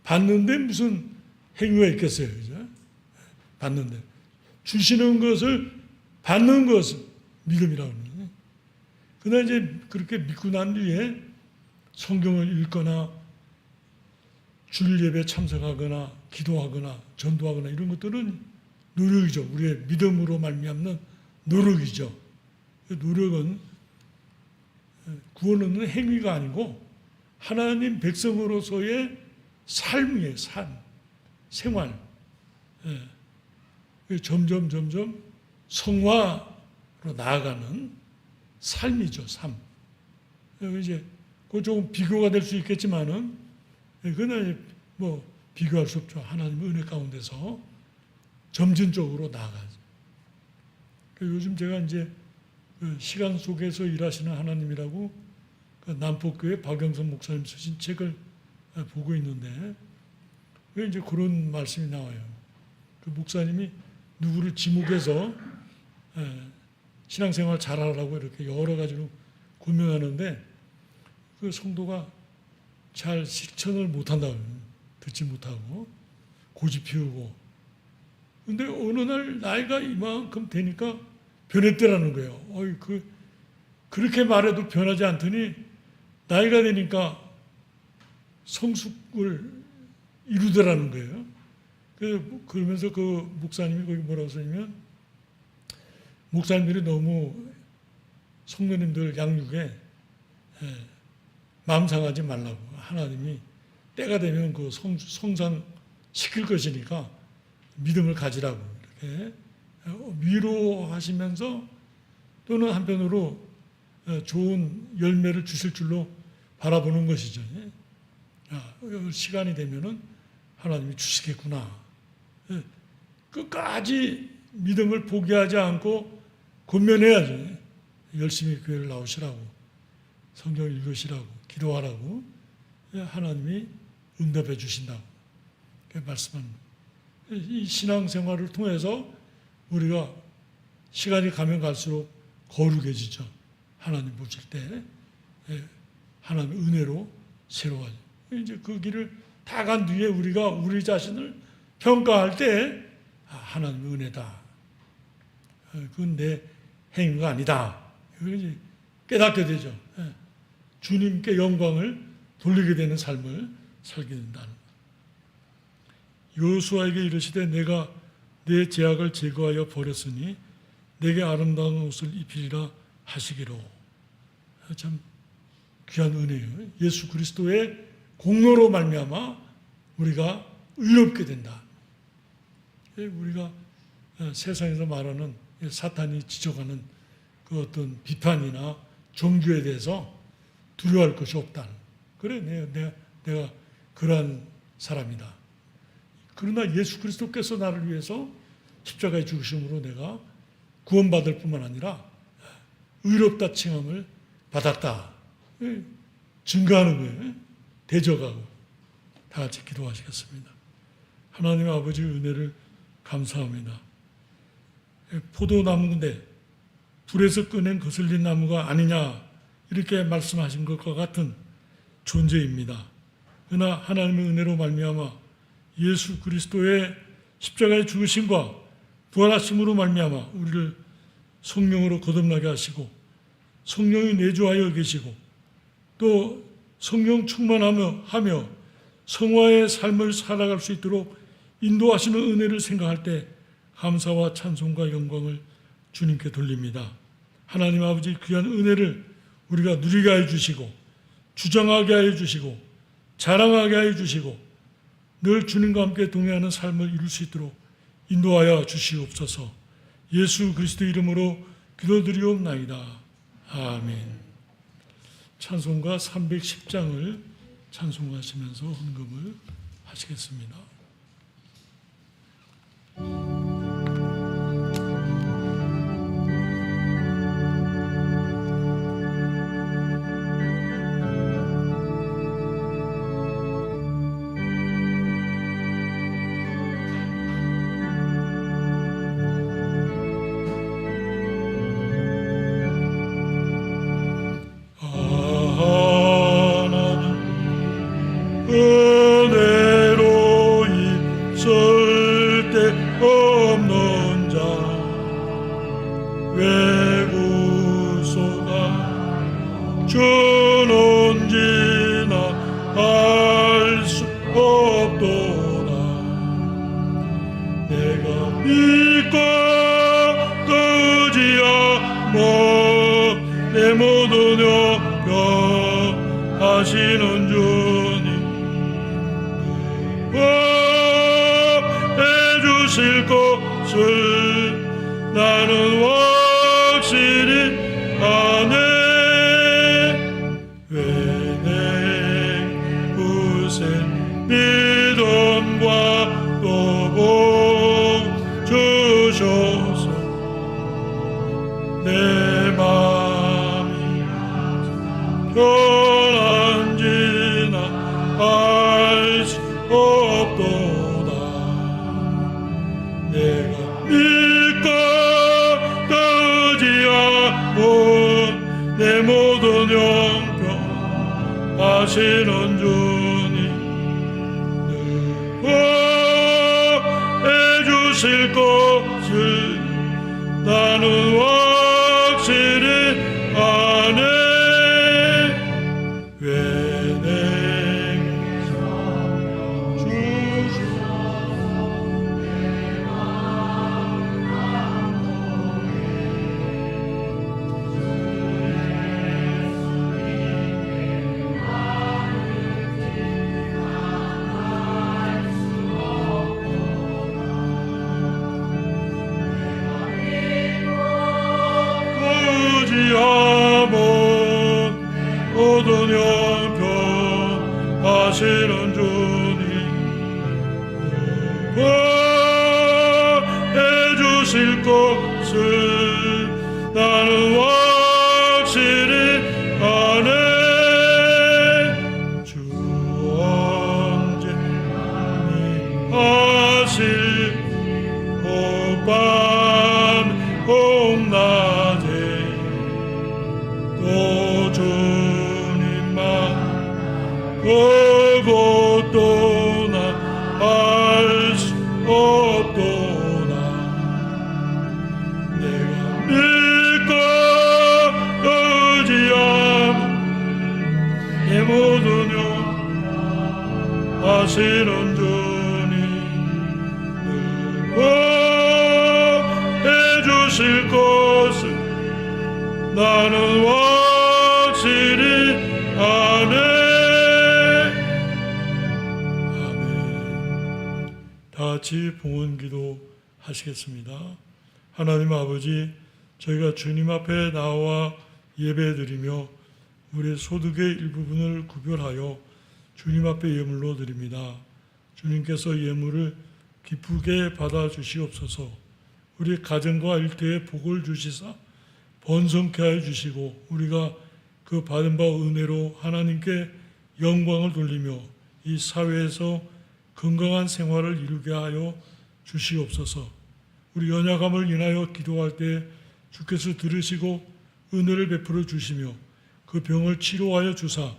받는데 무슨 행위가 있겠어요, 그죠? 받는데 주시는 것을 받는 것은 믿음이라고 하는 거예요. 그러나 이제 그렇게 믿고 난 뒤에 성경을 읽거나 주일 예배 참석하거나 기도하거나 전도하거나 이런 것들은 노력이죠. 우리의 믿음으로 말미암는 노력이죠. 노력은 구원은 행위가 아니고 하나님 백성으로서의 삶이에요. 삶, 생활. 점점 성화로 나아가는 삶이죠. 삶. 이제 그 조금 비교가 될 수 있겠지만은 그건 뭐 비교할 수 없죠. 하나님의 은혜 가운데서 점진적으로 나아가죠. 요즘 제가 이제 시간 속에서 일하시는 하나님이라고 남포교회 박영선 목사님 쓰신 책을 보고 있는데 왜 이제 그런 말씀이 나와요. 그 목사님이 누구를 지목해서 신앙생활 잘하라고 이렇게 여러 가지로 고민하는데 그 성도가 잘 실천을 못한다고 듣지 못하고 고집 피우고 근데 어느 날 나이가 이만큼 되니까 변했더라는 거예요. 그렇게 말해도 변하지 않더니 나이가 되니까 성숙을 이루더라는 거예요. 그러면서 그 목사님이 거기 뭐라고 써냐면 목사님들이 너무 성도님들 양육에 마음 상하지 말라고 하나님이 때가 되면 그 성장시킬 것이니까 믿음을 가지라고 이렇게 위로하시면서 또는 한편으로 좋은 열매를 주실 줄로 바라보는 것이죠. 시간이 되면은 하나님이 주시겠구나. 끝까지 믿음을 포기하지 않고 권면해야죠. 열심히 교회를 나오시라고, 성경 읽으시라고, 기도하라고 하나님이 응답해 주신다고 말씀합니다. 이 신앙생활을 통해서 우리가 시간이 가면 갈수록 거룩해지죠. 하나님 보실 때 하나님의 은혜로 새로워져. 이제 그 길을 다 간 뒤에 우리가 우리 자신을 평가할 때 하나님의 은혜다. 그건 내 행위가 아니다. 이걸 이제 깨닫게 되죠. 주님께 영광을 돌리게 되는 삶을 살게 된다는 것. 여호수아에게 이르시되 내가 내 죄악을 제거하여 버렸으니 내게 아름다운 옷을 입히리라 하시기로. 참 귀한 은혜예요. 예수 그리스도의 공로로 말미암아 우리가 의롭게 된다. 우리가 세상에서 말하는 사탄이 지적하는 그 어떤 비판이나 종교에 대해서 두려워할 것이 없다. 그래, 내가 그러한 사람이다. 그러나 예수 그리스도께서 나를 위해서 십자가에 죽으심으로 내가 구원받을 뿐만 아니라 의롭다 칭함을 받았다. 증거하는 거예요. 대적하고 다 같이 기도하시겠습니다. 하나님 아버지의 은혜를 감사합니다. 포도나무인데 불에서 꺼낸 거슬린 나무가 아니냐 이렇게 말씀하신 것과 같은 존재입니다. 그러나 하나님의 은혜로 말미암아 예수 그리스도의 십자가의 죽으심과 부활하심으로 말미암아 우리를 성령으로 거듭나게 하시고 성령이 내주하여 계시고 또 성령 충만하며 성화의 삶을 살아갈 수 있도록 인도하시는 은혜를 생각할 때 감사와 찬송과 영광을 주님께 돌립니다. 하나님 아버지 귀한 은혜를 우리가 누리게 해 주시고 주장하게 해 주시고 자랑하게 해 주시고 늘 주님과 함께 동행하는 삶을 이룰 수 있도록 인도하여 주시옵소서. 예수 그리스도 이름으로 기도드리옵나이다. 아멘. 찬송가 310장을 찬송하시면서 헌금을 하시겠습니다. 은혜로 있을 때 없는 자 왜 구속아 주는지나 알 수 없도다. 내가 믿고 끄지야 내 모든 영병 하시는 주님 해주실 것을 나는 확실히 아네. 왜 내 굳은 믿음과 또 복 주셔서 내 마음이 편한지나 알 수 없도다. 내가 믿고 뜨지야 내 모든 영병 하시는 주님 해주실 것을 나는 확실히 아네. 왜 내게 구지함은 모든 형편 하시는 주님 해주실 것을 나는 확실히 아네. 주 언제님 하실 오밤 홍낮에 또 주님만 그것도 나 알 수 없도다. 내가 믿고 의지함 내 모든 영 하시는 주님 해주실 것을 나는 확실히 아네. 아멘. 다 같이 봉헌기도 하시겠습니다. 하나님 아버지, 저희가 주님 앞에 나와 예배드리며 우리의 소득의 일부분을 구별하여 주님 앞에 예물로 드립니다. 주님께서 예물을 기쁘게 받아주시옵소서. 우리 가정과 일터에 복을 주시사 번성케 하여 주시고 우리가 그 받은 바 은혜로 하나님께 영광을 돌리며 이 사회에서 건강한 생활을 이루게 하여 주시옵소서. 우리 연약함을 인하여 기도할 때 주께서 들으시고 은혜를 베풀어 주시며 그 병을 치료하여 주사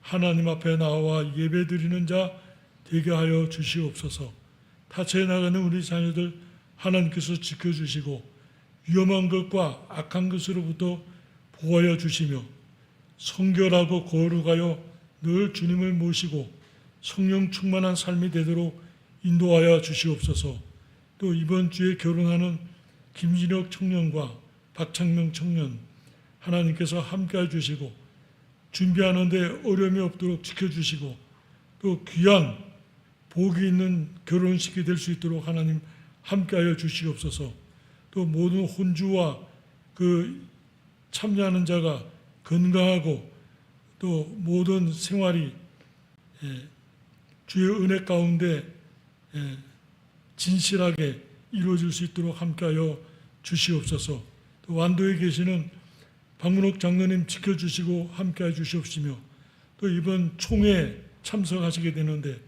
하나님 앞에 나와 예배드리는 자 되게 하여 주시옵소서. 타처에 나가는 우리 자녀들 하나님께서 지켜주시고 위험한 것과 악한 것으로부터 보호하여 주시며 성결하고 거룩하여 늘 주님을 모시고 성령 충만한 삶이 되도록 인도하여 주시옵소서. 또 이번 주에 결혼하는 김진혁 청년과 박창명 청년 하나님께서 함께해 주시고 준비하는데 어려움이 없도록 지켜주시고 또 귀한 복이 있는 결혼식이 될 수 있도록 하나님 함께하여 주시옵소서. 또 모든 혼주와 그 참여하는 자가 건강하고 또 모든 생활이 주의 은혜 가운데 진실하게 이루어질 수 있도록 함께하여 주시옵소서. 또 완도에 계시는 박문옥 장로님 지켜주시고 함께해 주시옵시며 또 이번 총회에 참석하시게 되는데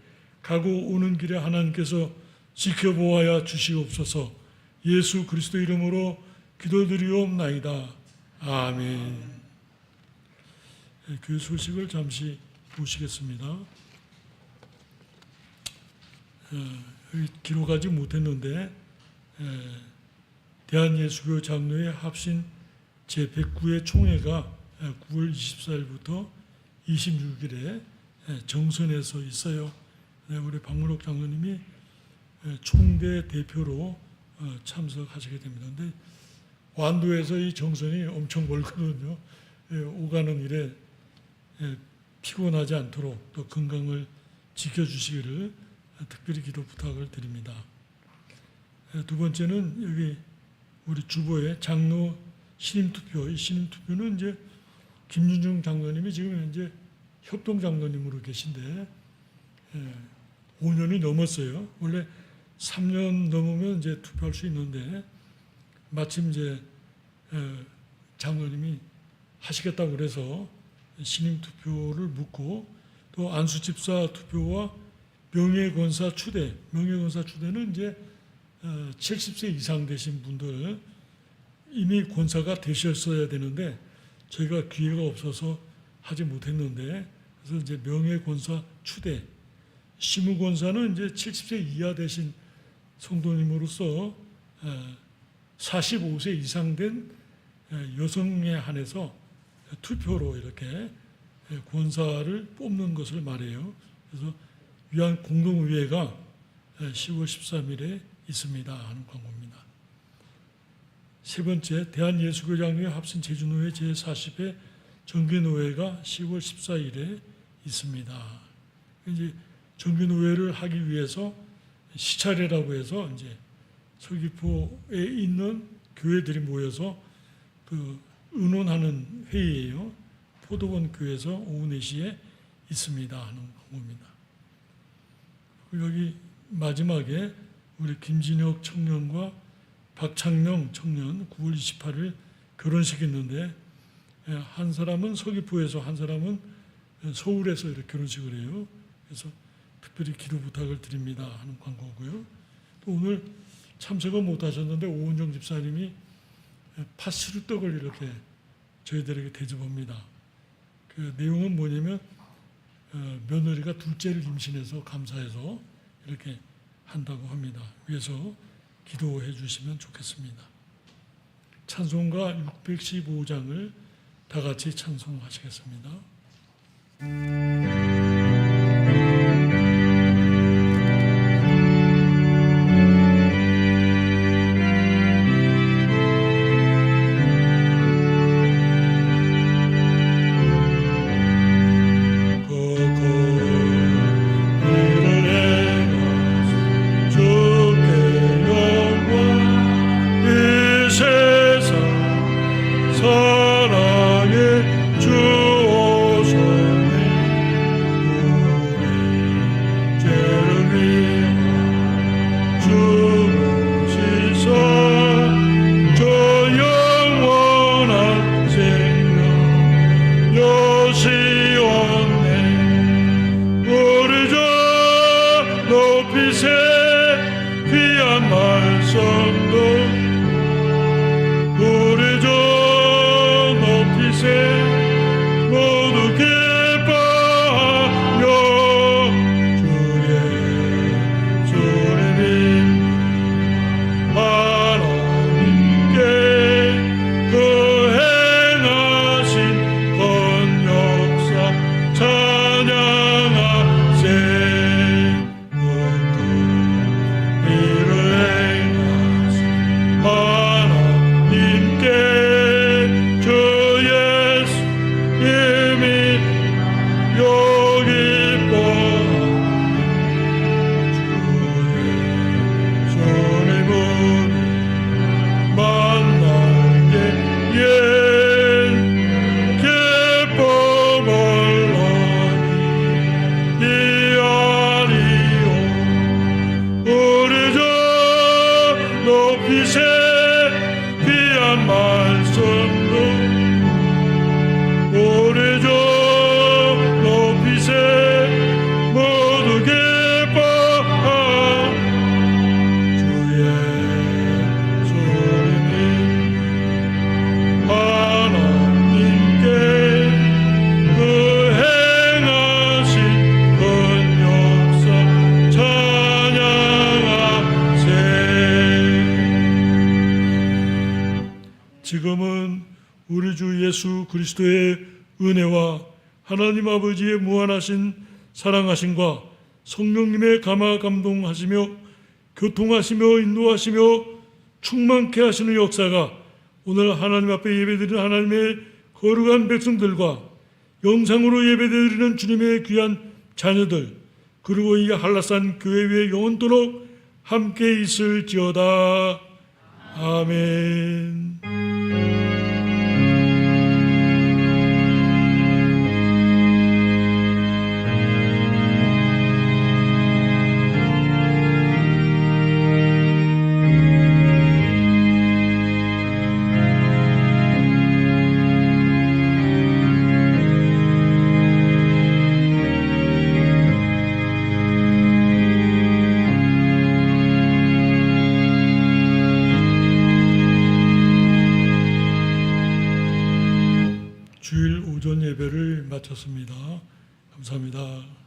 가고 오는 길에 하나님께서 지켜보아야 주시옵소서. 예수 그리스도 이름으로 기도드리옵나이다. 아멘. 그 소식을 잠시 보시겠습니다. 기록하지 못했는데 대한예수교 장로회 합신 제109회 총회가 9월 24일부터 26일에 정선에서 있어요. 우리 박문옥 장로님이 총대 대표로 참석하시게 됩니다. 근데 완도에서 이 정선이 엄청 멀거든요. 오가는 일에 피곤하지 않도록 또 건강을 지켜주시기를 특별히 기도 부탁을 드립니다. 두 번째는 여기 우리 주보에 장로 신임투표, 이 신임투표는 이제 김윤중 장로님이 지금 이제 협동 장로님으로 계신데 5년이 넘었어요. 원래 3년 넘으면 이제 투표할 수 있는데 마침 이제 장로님이 하시겠다고 그래서 신임투표를 묻고 또 안수집사 투표와 명예권사 추대, 명예권사 추대는 이제 70세 이상 되신 분들 이미 권사가 되셨어야 되는데 저희가 기회가 없어서 하지 못했는데 그래서 이제 명예권사 추대, 시무권사는 이제 70세 이하 되신 성도님으로서 45세 이상 된 여성에 한해서 투표로 이렇게 권사를 뽑는 것을 말해요. 그래서 위안 공동의회가 10월 13일에 있습니다 하는 광고입니다. 세 번째, 대한예수교장로회 합신 제주노회 제40회 정기노회가 10월 14일에 있습니다. 이제 정기노회를 하기 위해서 시차례라고 해서 이제 서귀포에 있는 교회들이 모여서 그 의논하는 회의예요. 포도원 교회에서 오후 4시에 있습니다 하는 광고입니다. 여기 마지막에 우리 김진혁 청년과 박창명 청년 9월 28일 결혼식이 있는데 한 사람은 서귀포에서 한 사람은 서울에서 이렇게 결혼식을 해요. 그래서 특별히 기도 부탁을 드립니다 하는 광고고요. 또 오늘 참석을 못하셨는데 오은정 집사님이 팥시루떡을 이렇게 저희들에게 대접합니다. 그 내용은 뭐냐면 며느리가 둘째를 임신해서 감사해서 이렇게 한다고 합니다. 위해서 기도해 주시면 좋겠습니다. 찬송가 615장을 다 같이 찬송하시겠습니다. 우리 주 예수 그리스도의 은혜와 하나님 아버지의 무한하신 사랑하심과 성령님의 감화 감동하시며 교통하시며 인도하시며 충만케 하시는 역사가 오늘 하나님 앞에 예배드리는 하나님의 거룩한 백성들과 영상으로 예배드리는 주님의 귀한 자녀들 그리고 이 한라산 교회 위에 영원토록 함께 있을지어다. 아멘. 주일 오전 예배를 마쳤습니다. 감사합니다.